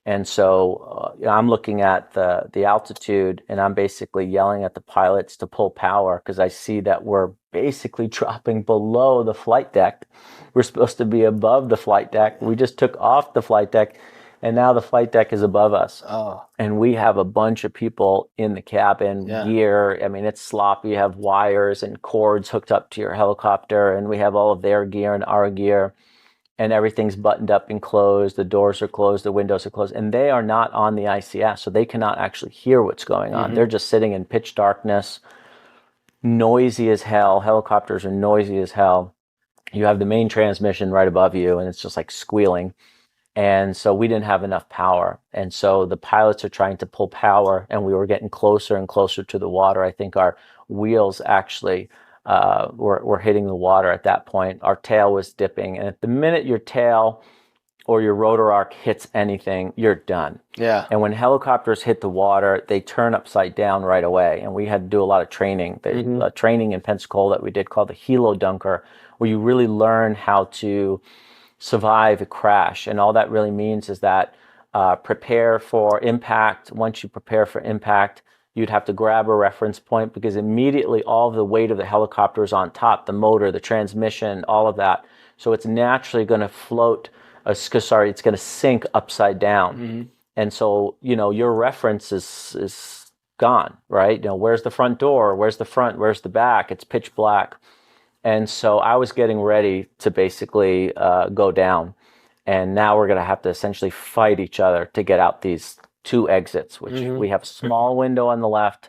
And so I'm looking at the altitude, and I'm basically yelling at the pilots to pull power because I see that we're basically dropping below the flight deck. We're supposed to be above the flight deck. We just took off the flight deck, and now the flight deck is above us. Oh, And we have a bunch of people in the cabin, yeah. gear. I mean, it's sloppy. You have wires and cords hooked up to your helicopter, and we have all of their gear and our gear, and everything's buttoned up and closed. The doors are closed, the windows are closed, and they are not on the ICS, so they cannot actually hear what's going on. They're just sitting in pitch darkness, noisy as hell. Helicopters are noisy as hell. You have the main transmission right above you, and it's just like squealing. And so we didn't have enough power. And so the pilots are trying to pull power, and we were getting closer and closer to the water. I think our wheels actually were hitting the water at that point. Our tail was dipping. And at the minute your tail or your rotor arc hits anything, you're done. Yeah. And when helicopters hit the water, they turn upside down right away. And we had to do a lot of training. The training in Pensacola that we did called the Helo Dunker, where you really learn how to survive a crash. And all that really means is that prepare for impact. Once you prepare for impact, you'd have to grab a reference point because immediately all of the weight of the helicopter is on top, the motor, the transmission, all of that. So it's naturally going to float, it's going to sink upside down. And so, your reference is gone, right? Where's the front door? Where's the front? Where's the back? It's pitch black. And so I was getting ready to basically go down. And now we're going to have to essentially fight each other to get out these two exits, which we have a small window on the left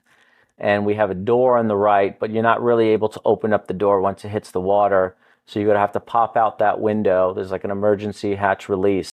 and we have a door on the right, but you're not really able to open up the door once it hits the water. So you're going to have to pop out that window. There's like an emergency hatch release.